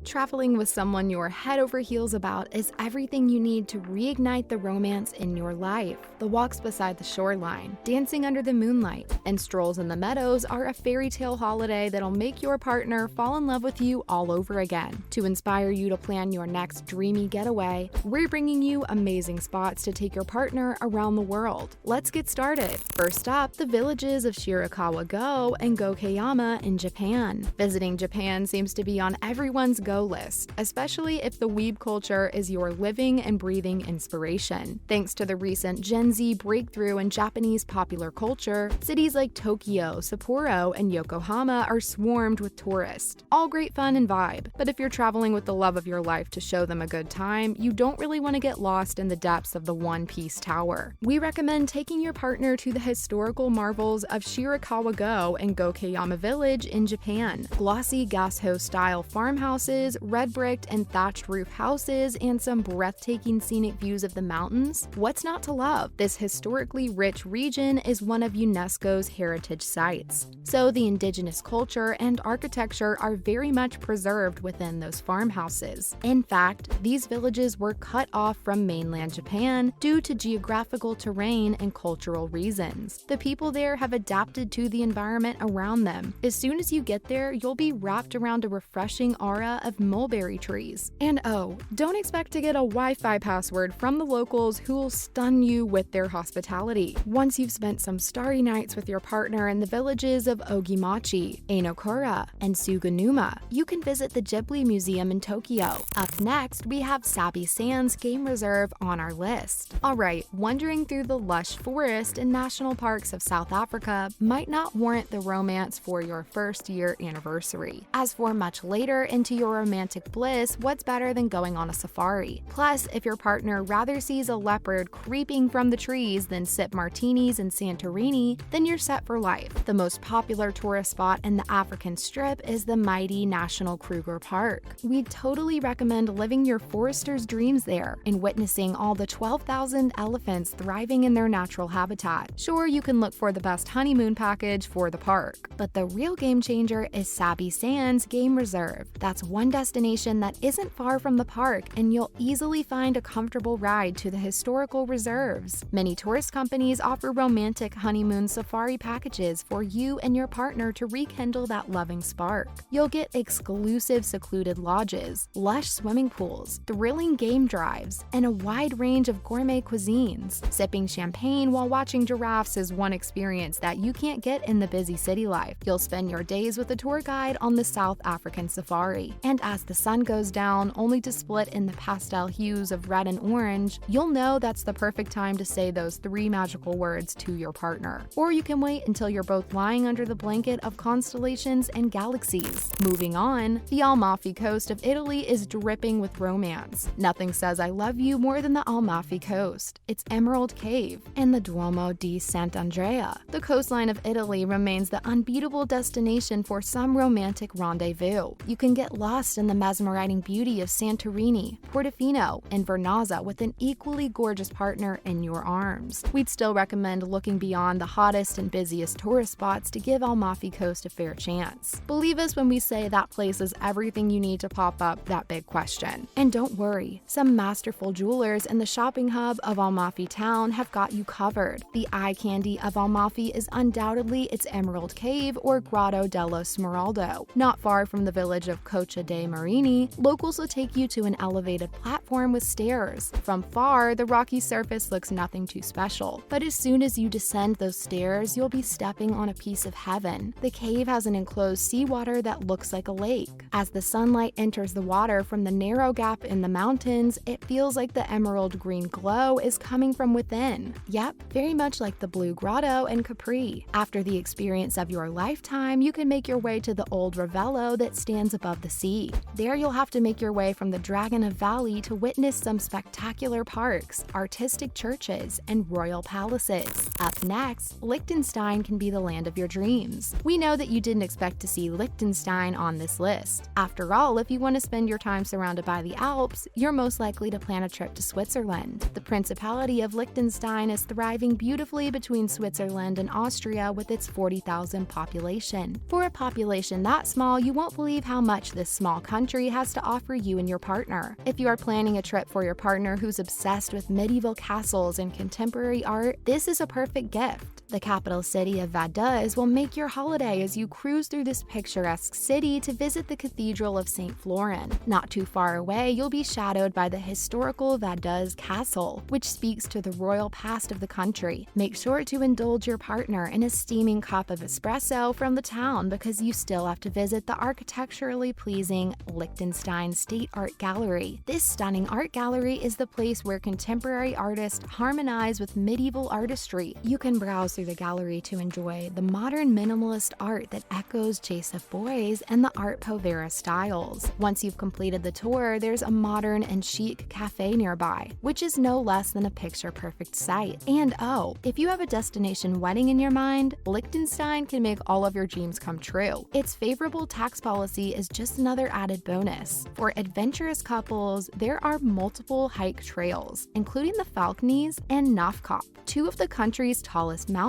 Traveling with someone you're head over heels about is everything you need to reignite the romance in your life. The walks beside the shoreline, dancing under the moonlight, and strolls in the meadows are a fairy tale holiday that'll make your partner fall in love with you all over again. To inspire you to plan your next dreamy getaway, we're bringing you amazing spots to take your partner around the world. Let's get started. First up, the villages of Shirakawa-go and Gokayama in Japan. Visiting Japan seems to be on everyone's go list, especially if the weeb culture is your living and breathing inspiration. Thanks to the recent Gen Z breakthrough in Japanese popular culture, cities like Tokyo, Sapporo, and Yokohama are swarmed with tourists. All great fun and vibe, but if you're traveling with the love of your life to show them a good time, you don't really want to get lost in the depths of the One Piece Tower. We recommend taking your partner to the historical marvels of Shirakawa-go and Gokayama Village in Japan. Glossy gas-house-style farmhouses, red-bricked and thatched roof houses, and some breathtaking scenic views of the mountains. What's not to love? This historically rich region is one of UNESCO's heritage sites, so the indigenous culture and architecture are very much preserved within those farmhouses. In fact, these villages were cut off from mainland Japan due to geographical terrain and cultural reasons. The people there have adapted to the environment around them. As soon as you get there, you'll be wrapped around a refreshing aura of mulberry trees. And oh, don't expect to get a Wi-Fi password from the locals who will stun you with their hospitality. Once you've spent some starry nights with your partner in the villages of Ogimachi, Enokura, and Suganuma, you can visit the Ghibli Museum in Tokyo. Up next, we have Sabi Sands Game Reserve on our list. Alright, wandering through the lush forest and national parks of South Africa might not warrant the romance for your first year anniversary. As for much later into your romantic bliss, what's better than going on a safari? Plus, if your partner rather sees a leopard creeping from the trees than sip martinis in Santorini, then you're set for life. The most popular tourist spot in the African Strip is the mighty National Kruger Park. We'd totally recommend living your forester's dreams there and witnessing all the 12,000 elephants thriving in their natural habitat. Sure, you can look for the best honeymoon package for the park, but the real game changer is Sabi Sands Game Reserve. That's one destination that isn't far from the park, and you'll easily find a comfortable ride to the historical reserves. Many tourist companies offer romantic honeymoon safari packages for you and your partner to rekindle that loving spark. You'll get exclusive secluded lodges, lush swimming pools, thrilling game drives, and a wide range of gourmet cuisines. Sipping champagne while watching giraffes is one experience that you can't get in the busy city life. You'll spend your days with a tour guide on the South African safari, and as the sun goes down, only to split in the pastel hues of red and orange, you'll know that's the perfect time to say those 3 magical words to your partner. Or you can wait until you're both lying under the blanket of constellations and galaxies. Moving on, the Amalfi coast of Italy is dripping with romance. Nothing says I love you more than the Amalfi coast, its Emerald Cave, and the Duomo di Sant'Andrea. The coastline of Italy remains the unbeatable destination for some romantic rendezvous. You can get lost in the mesmerizing beauty of Santorini, Portofino, and Vernazza with an equally gorgeous partner in your arms. We'd still recommend looking beyond the hottest and busiest tourist spots to give Amalfi Coast a fair chance. Believe us when we say that place is everything you need to pop up that big question. And don't worry, some masterful jewelers in the shopping hub of Amalfi town have got you covered. The eye candy of Amalfi is undoubtedly its Emerald Cave or Grotto dello Smeraldo. Not far from the village of Cocha dei Marini, locals will take you to an elevated platform with stairs. From far, the rocky surface looks nothing too special, but as soon as you descend those stairs, you'll be stepping on a piece of heaven. The cave has an enclosed seawater that looks like a lake. As the sunlight enters the water from the narrow gap in the mountains, it feels like the emerald green glow is coming from within. Yep, very much like the Blue Grotto in Capri. After the experience of your lifetime, you can make your way to the old Ravello that stands above the sea. There you'll have to make your way from the Dragon of Valley to witness some spectacular parks, artistic churches, and royal palaces. Up next, Liechtenstein can be the land of your dreams. We know that you didn't expect to see Liechtenstein on this list. After all, if you want to spend your time surrounded by the Alps, you're most likely to plan a trip to Switzerland. The Principality of Liechtenstein is thriving beautifully between Switzerland and Austria with its 40,000 population. For a population that small, you won't believe how much this small small country has to offer you and your partner. If you are planning a trip for your partner who's obsessed with medieval castles and contemporary art, this is a perfect gift. The capital city of Vaduz will make your holiday as you cruise through this picturesque city to visit the Cathedral of St. Florent. Not too far away, you'll be shadowed by the historical Vaduz Castle, which speaks to the royal past of the country. Make sure to indulge your partner in a steaming cup of espresso from the town because you still have to visit the architecturally pleasing Liechtenstein State Art Gallery. This stunning art gallery is the place where contemporary artists harmonize with medieval artistry. You can browse through the gallery to enjoy the modern minimalist art that echoes Joseph Beuys and the Art Povera styles. Once you've completed the tour, there's a modern and chic cafe nearby, which is no less than a picture-perfect sight. And oh, if you have a destination wedding in your mind, Liechtenstein can make all of your dreams come true. Its favorable tax policy is just another added bonus. For adventurous couples, there are multiple hike trails, including the Falkneys and Nafkop, two of the country's tallest mountains.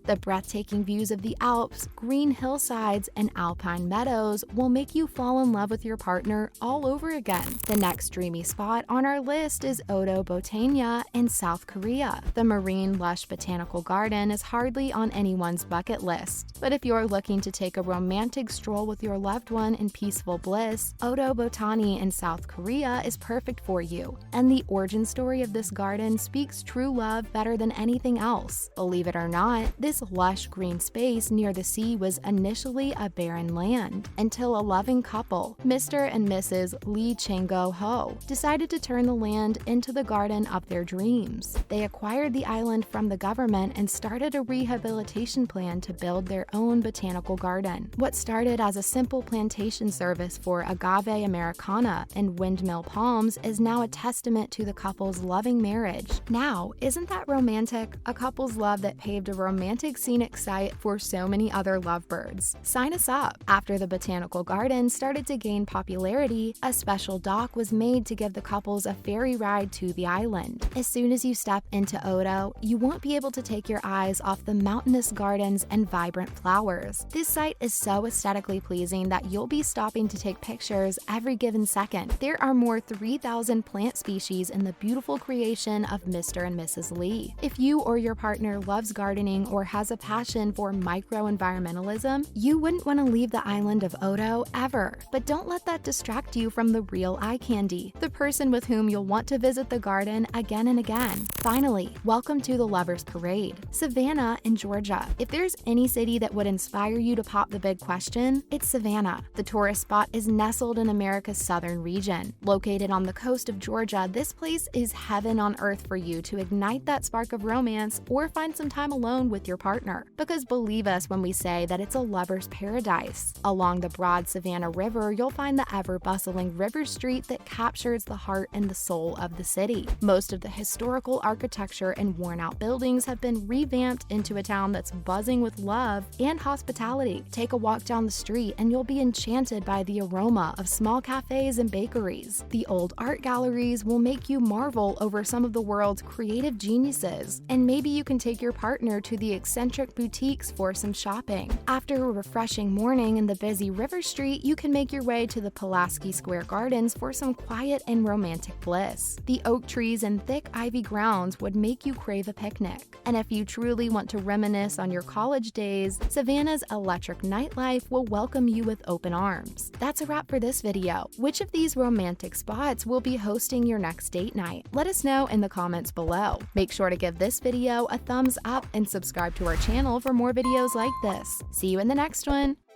The breathtaking views of the Alps, green hillsides, and alpine meadows will make you fall in love with your partner all over again. The next dreamy spot on our list is Odo Botania in South Korea. The marine, lush botanical garden is hardly on anyone's bucket list, but if you're looking to take a romantic stroll with your loved one in peaceful bliss, Odo Botani in South Korea is perfect for you. And the origin story of this garden speaks true love better than anything else. Believe it or not, this lush green space near the sea was initially a barren land until a loving couple, Mr. and Mrs. Lee Chang-go Ho, decided to turn the land into the garden of their dreams. They acquired the island from the government and started a rehabilitation plan to build their own botanical garden. What started as a simple plantation service for agave americana and windmill palms is now a testament to the couple's loving marriage. Now, isn't that romantic? A couple's love that paved a romantic scenic site for so many other lovebirds. Sign us up! After the botanical garden started to gain popularity, a special dock was made to give the couples a ferry ride to the island. As soon as you step into Odo, you won't be able to take your eyes off the mountainous gardens and vibrant flowers. This site is so aesthetically pleasing that you'll be stopping to take pictures every given second. There are more 3,000 plant species in the beautiful creation of Mr. and Mrs. Lee. If you or your partner loves gardening or has a passion for micro-environmentalism, you wouldn't want to leave the island of Odo ever. But don't let that distract you from the real eye candy, the person with whom you'll want to visit the garden again and again. Finally, welcome to the Lovers Parade, Savannah in Georgia. If there's any city that would inspire you to pop the big question, it's Savannah. The tourist spot is nestled in America's southern region. Located on the coast of Georgia, this place is heaven on earth for you to ignite that spark of romance or find some time alone with your partner. Because believe us when we say that it's a lover's paradise. Along the broad Savannah River, you'll find the ever-bustling river street that captures the heart and the soul of the city. Most of the historical architecture and worn-out buildings have been revamped into a town that's buzzing with love and hospitality. Take a walk down the street and you'll be enchanted by the aroma of small cafes and bakeries. The old art galleries will make you marvel over some of the world's creative geniuses. And maybe you can take your partner to the eccentric boutiques for some shopping. After a refreshing morning in the busy River Street, you can make your way to the Pulaski Square Gardens for some quiet and romantic bliss. The oak trees and thick ivy grounds would make you crave a picnic. And if you truly want to reminisce on your college days, Savannah's electric nightlife will welcome you with open arms. That's a wrap for this video. Which of these romantic spots will be hosting your next date night? Let us know in the comments below. Make sure to give this video a thumbs up and subscribe to our channel for more videos like this. See you in the next one!